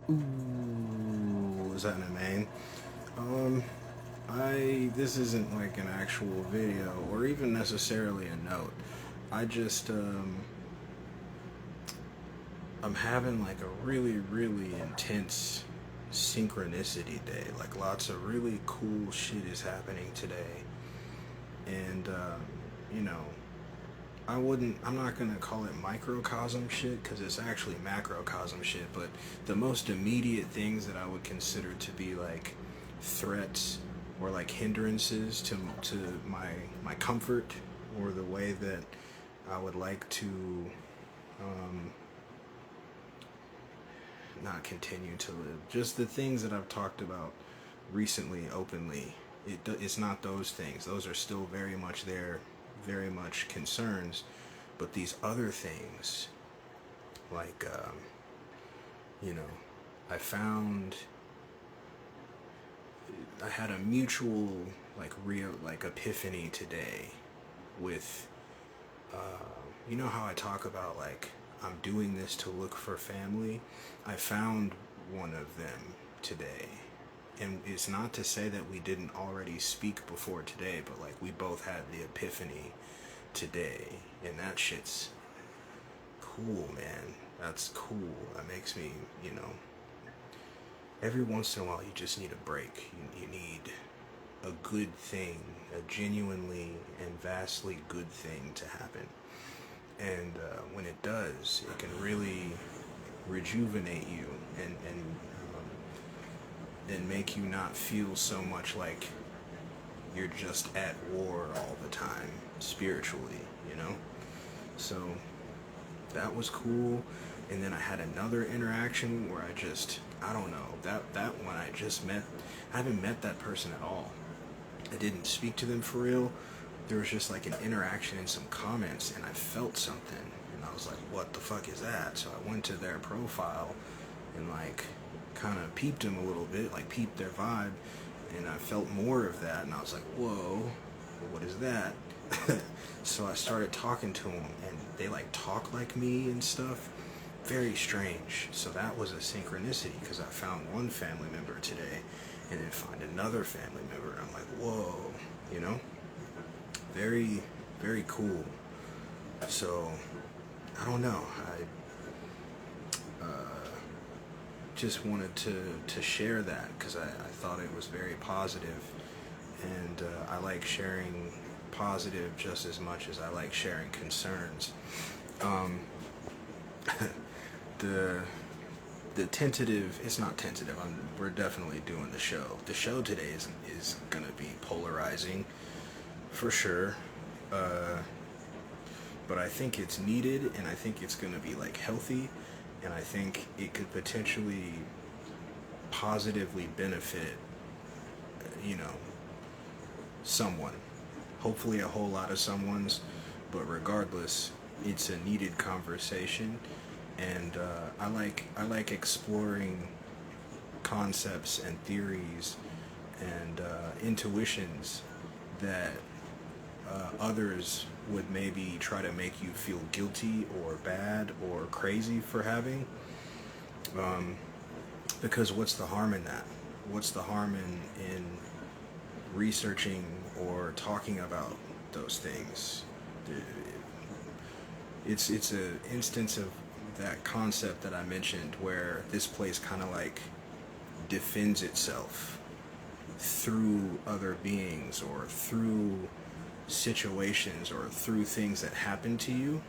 Ooh, is that in a main? Um, this isn't like an actual video or even necessarily a note. I just, I'm having like a really, really intense synchronicity day. Like lots of really cool shit is happening today. And, you know, I'm not gonna call it microcosm shit because it's actually macrocosm shit, but the most immediate things that I would consider to be like threats or like hindrances to my comfort or the way that I would like to um, not continue to live. Just the things that I've talked about recently openly. It's not those things. Those are still very much there, very much concerns. But these other things, like, you know, I found I had a mutual, like, real, like, epiphany today with, you know how I talk about, like, I'm doing this to look for family? I found one of them today. And it's not to say that we didn't already speak before today, but like we both had the epiphany today. And that shit's cool, man. That's cool. That makes me, you know, every once in a while you just need a break. You need a good thing, a genuinely and vastly good thing to happen. And when it does, it can really rejuvenate you and make you not feel so much like you're just at war all the time spiritually, you know? So that was cool. And then I had another interaction where I don't know, that one I just met. I haven't met that person at all. I didn't speak to them for real. There was just like an interaction and some comments, and I felt something. And I was like, what the fuck is that? So I went to their profile and like kind of peeped them a little bit, like peeped their vibe, and I felt more of that. And I was like, whoa, what is that? So I started talking to them, and they like talk like me and stuff. Very strange. So that was a synchronicity because I found one family member today and then find another family member. And I'm like, whoa, you know? Very, very cool. So, I don't know. I just wanted to share that because I thought it was very positive. And I like sharing positive just as much as I like sharing concerns. Um, the the tentative, it's not tentative. We're definitely doing the show. The show today is gonna be polarizing for sure. Uh, but I think it's needed, and I think it's gonna be like healthy, and I think it could potentially positively benefit, you know, someone. Hopefully, a whole lot of someone's, but regardless, it's a needed conversation, and I like exploring concepts and theories and intuitions that others would maybe try to make you feel guilty or bad or crazy for having. Um, because what's the harm in that? What's the harm in researching or talking about those things? It's a instance of that concept that I mentioned where this place kind of like defends itself through other beings or through situations or through things that happen to you.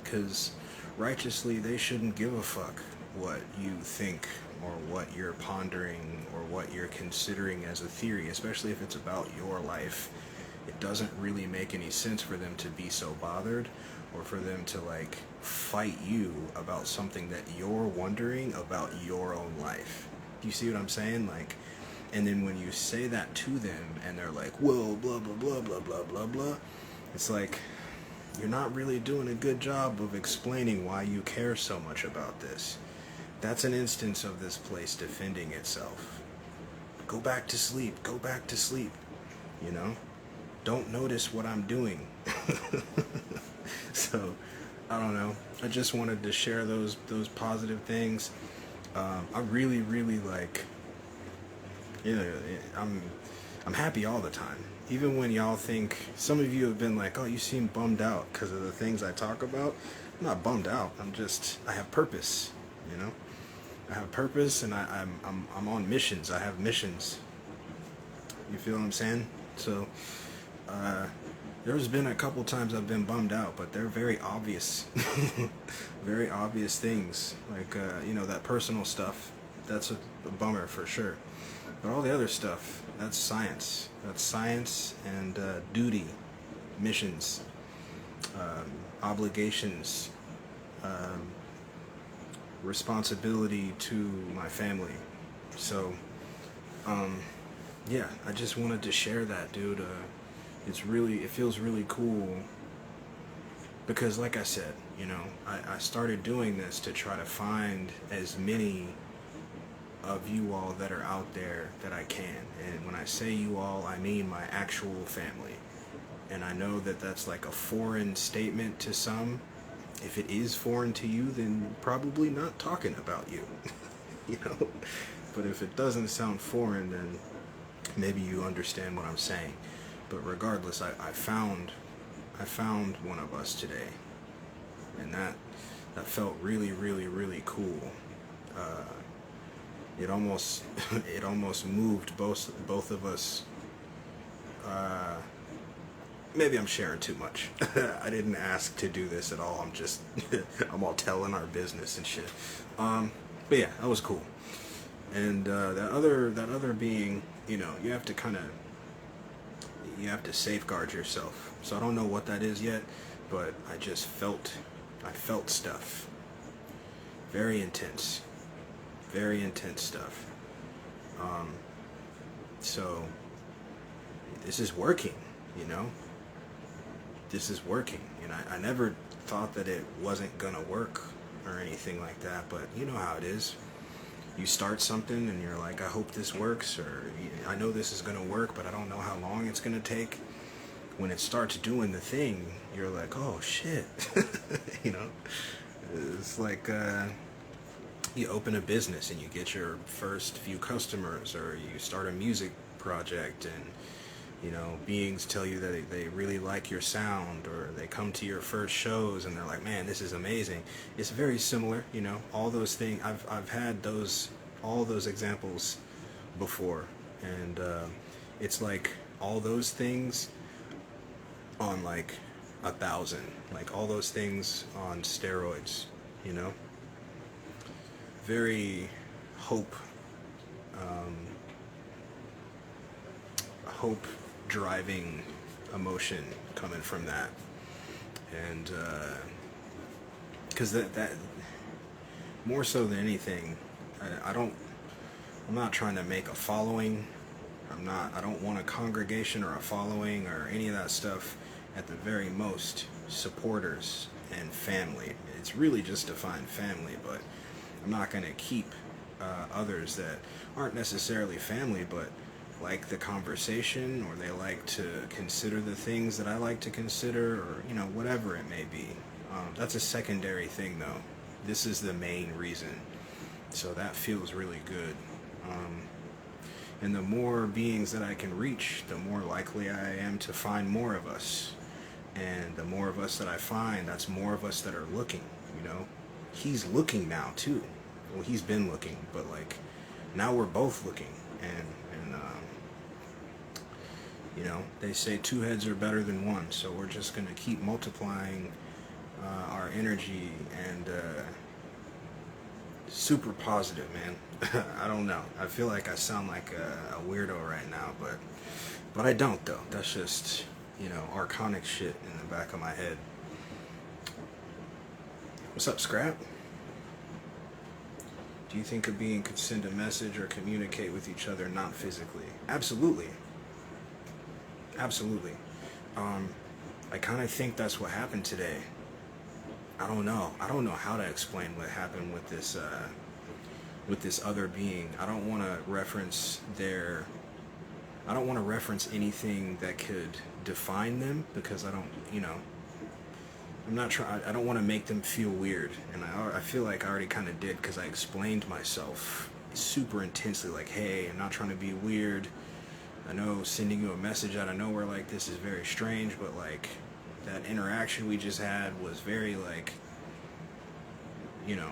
Because righteously, they shouldn't give a fuck what you think or what you're pondering or what you're considering as a theory, especially if it's about your life. It doesn't really make any sense for them to be so bothered or for them to like fight you about something that you're wondering about your own life. Do you see what I'm saying? Like, and then when you say that to them and they're like, whoa, blah, blah, blah, blah, blah, blah, blah, it's like, you're not really doing a good job of explaining why you care so much about this. That's an instance of this place defending itself. Go back to sleep. Go back to sleep. You know? Don't notice what I'm doing. So, I don't know. I just wanted to share those positive things. I really, really like. You know, I'm happy all the time. Even when y'all think, some of you have been like, oh, you seem bummed out because of the things I talk about. I'm not bummed out. I have purpose. You know, I have purpose, and I'm on missions. I have missions. You feel what I'm saying? So, uh, there's been a couple times I've been bummed out, but they're very obvious, very obvious things. Like, that personal stuff. That's a bummer for sure. But all the other stuff, that's science. That's science and duty, missions, obligations, um, responsibility to my family. So, yeah, I just wanted to share that, dude. It feels really cool because, like I said, I started doing this to try to find as many of you all that are out there that I can. And when I say you all, I mean my actual family. And I know that that's like a foreign statement to some. If it is foreign to you, then probably not talking about you. you know? But if it doesn't sound foreign, then maybe you understand what I'm saying. But regardless, I found one of us today. And that felt really, really, really cool. It almost it almost moved both of us. Maybe I'm sharing too much. I didn't ask to do this at all. I'm all telling our business and shit. But yeah, that was cool. And that other being, you have to safeguard yourself. So I don't know what that is yet, but I felt stuff. Very intense. Very intense stuff. So this is working, This is working. And I never thought that it wasn't gonna work or anything like that, but you know how it is. You start something and you're like, I hope this works, or I know this is gonna work, but I don't know how long it's gonna take. When it starts doing the thing, you're like, oh shit. It's like you open a business and you get your first few customers, or you start a music project and beings tell you that they really like your sound, or they come to your first shows and they're like, man, this is amazing. It's very similar, all those things. I've had all those examples before, and it's like all those things on like 1,000, like all those things on steroids, very hope hope driving emotion coming from that. And because that more so than anything, I'm not trying to make a following. I don't want a congregation or a following or any of that stuff. At the very most, supporters and family. It's really just to find family, but I'm not going to keep others that aren't necessarily family, but like the conversation, or they like to consider the things that I like to consider, or whatever it may be. That's a secondary thing, though. This is the main reason. So that feels really good. And the more beings that I can reach, the more likely I am to find more of us. And the more of us that I find, that's more of us that are looking, He's looking now, too. Well, he's been looking, but, like, now we're both looking. And they say two heads are better than one, so we're just going to keep multiplying our energy and super positive, man. I don't know. I feel like I sound like a weirdo right now, but I don't, though. That's just, archonic shit in the back of my head. What's up, Scrap? Do you think a being could send a message or communicate with each other not physically? Absolutely. Absolutely. I kind of think that's what happened today. I don't know how to explain what happened with this other being. I don't want to reference anything that could define them, because I don't, I'm not trying. I don't want to make them feel weird, and I feel like I already kind of did because I explained myself super intensely. Like, hey, I'm not trying to be weird. I know sending you a message out of nowhere like this is very strange, but like that interaction we just had was very like, you know,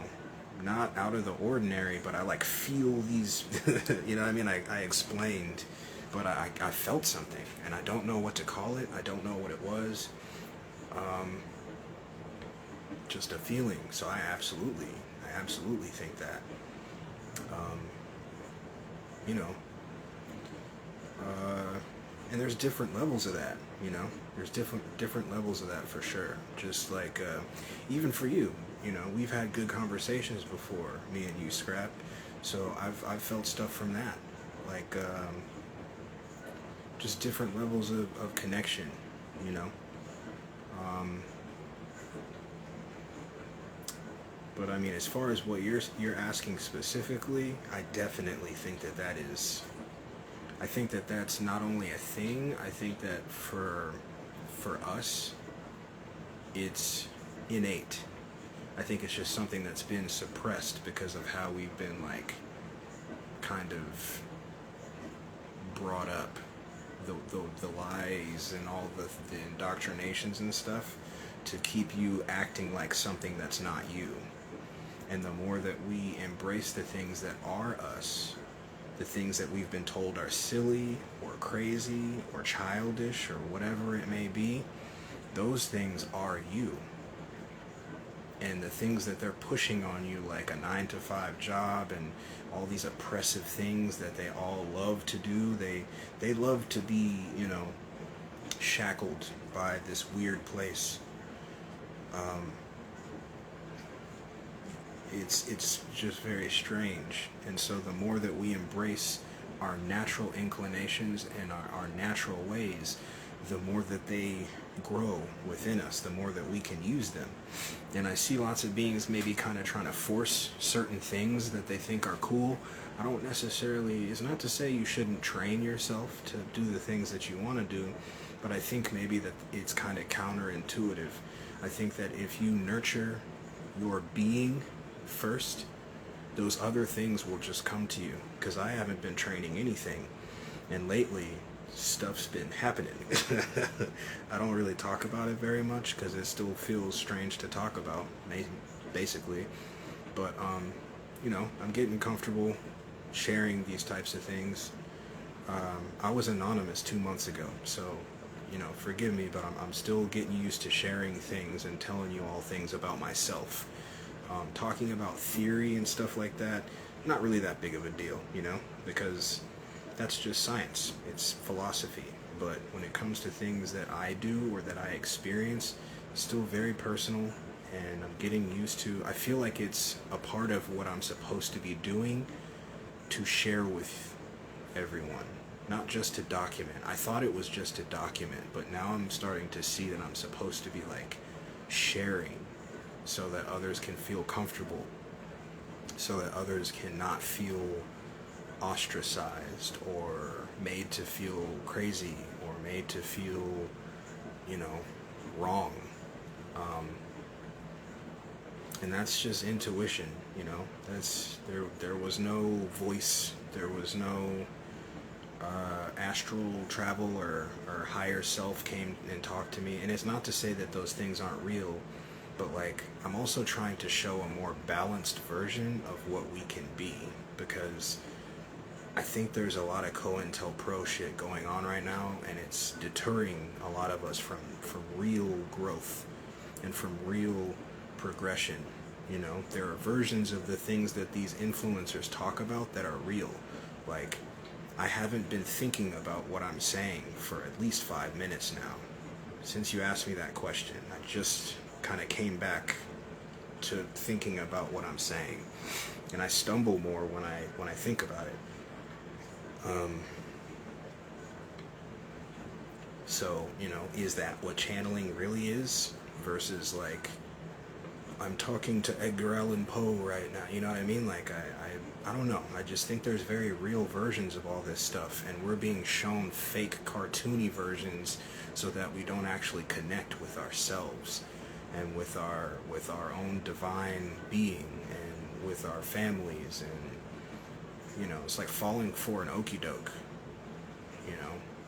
not out of the ordinary, but I like feel these, you know what I mean? I explained, but I felt something, and I don't know what to call it. I don't know what it was. Just a feeling. So I absolutely think that, you know, and there's different levels of that, you know, there's different levels of that for sure. Just like, even for you, you know, we've had good conversations before, me and you, Scrap. So I've felt stuff from that, like, just different levels of connection, you know. But I mean, as far as what you're asking specifically, I definitely think that is. I think that that's not only a thing. I think that for us, it's innate. I think it's just something that's been suppressed because of how we've been like kind of brought up, the lies and all the indoctrinations and stuff to keep you acting like something that's not you. And the more that we embrace the things that are us, the things that we've been told are silly or crazy or childish or whatever it may be, those things are you. And the things that they're pushing on you, like a 9-to-5 job and all these oppressive things that they all love to do, they love to be, you know, shackled by this weird place. It's just very strange. And so the more that we embrace our natural inclinations and our natural ways, the more that they grow within us, the more that we can use them. And I see lots of beings maybe kind of trying to force certain things that they think are cool. I don't necessarily, it's not to say you shouldn't train yourself to do the things that you want to do, but I think maybe that it's kind of counterintuitive. I think that if you nurture your being first, those other things will just come to you. Because I haven't been training anything, and lately stuff's been happening. I don't really talk about it very much because it still feels strange to talk about, basically. But you know, I'm getting comfortable sharing these types of things. I was anonymous 2 months ago, so you know, forgive me, but I'm still getting used to sharing things and telling you all things about myself. Talking about theory and stuff like that, not really that big of a deal, you know, because that's just science, it's philosophy. But when it comes to things that I do or that I experience, it's still very personal, and I'm getting used to, I feel like it's a part of what I'm supposed to be doing to share with everyone, not just to document. I thought it was just to document, but now I'm starting to see that I'm supposed to be like sharing so that others can feel comfortable, so that others cannot feel ostracized or made to feel crazy or made to feel, you know, wrong. And that's just intuition, you know. That's there was no voice, there was no astral travel or higher self came and talked to me. And it's not to say that those things aren't real, but like I'm also trying to show a more balanced version of what we can be, because I think there's a lot of COINTELPRO shit going on right now, and it's deterring a lot of us from real growth and from real progression. You know, there are versions of the things that these influencers talk about that are real. Like, I haven't been thinking about what I'm saying for at least 5 minutes now. Since you asked me that question, I just kind of came back to thinking about what I'm saying. And I stumble more when I think about it. So, you know, is that what channeling really is? Versus like, I'm talking to Edgar Allan Poe right now, you know what I mean? Like, I don't know. I just think there's very real versions of all this stuff, and we're being shown fake cartoony versions so that we don't actually connect with ourselves. and with our own divine being and with our families. And it's like falling for an okie doke,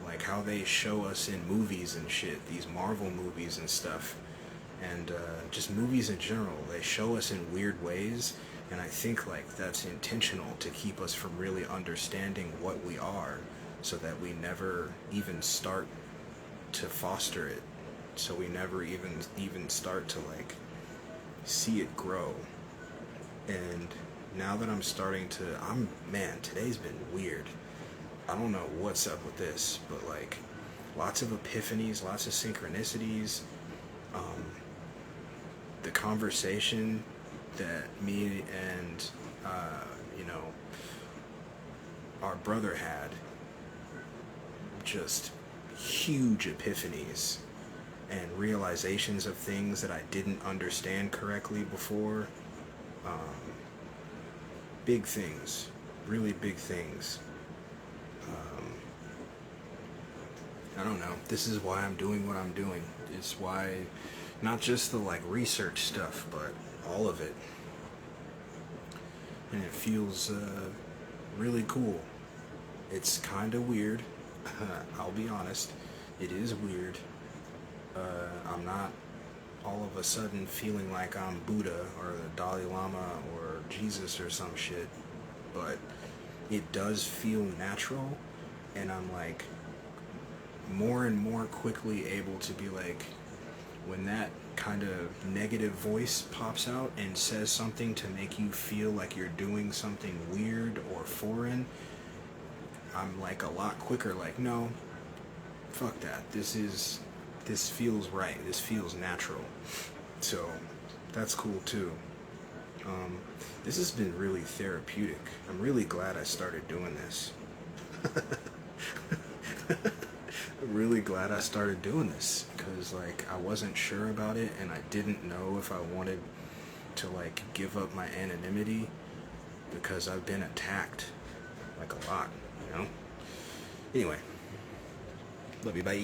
like how they show us in movies and shit, these Marvel movies and stuff, and just movies in general. They show us in weird ways, and I think like that's intentional to keep us from really understanding what we are, so that we never even start to foster it, so we never even start to like see it grow. And now that I'm starting to, man, today's been weird. I don't know what's up with this, but like lots of epiphanies, lots of synchronicities. The conversation that me and our brother had, just huge epiphanies and realizations of things that I didn't understand correctly before. Big things, really big things. I don't know. This is why I'm doing what I'm doing. It's why, not just the like research stuff, but all of it. And it feels really cool. It's kind of weird. I'll be honest. It is weird. I'm not all of a sudden feeling like I'm Buddha or the Dalai Lama or Jesus or some shit, but it does feel natural, and I'm like more and more quickly able to be like, when that kind of negative voice pops out and says something to make you feel like you're doing something weird or foreign, I'm like a lot quicker like, no, fuck that. This feels right. This feels natural. So that's cool too. This has been really therapeutic. I'm really glad I started doing this. I'm really glad I started doing this, because like I wasn't sure about it, and I didn't know if I wanted to like give up my anonymity, because I've been attacked like a lot, Anyway, love you, bye.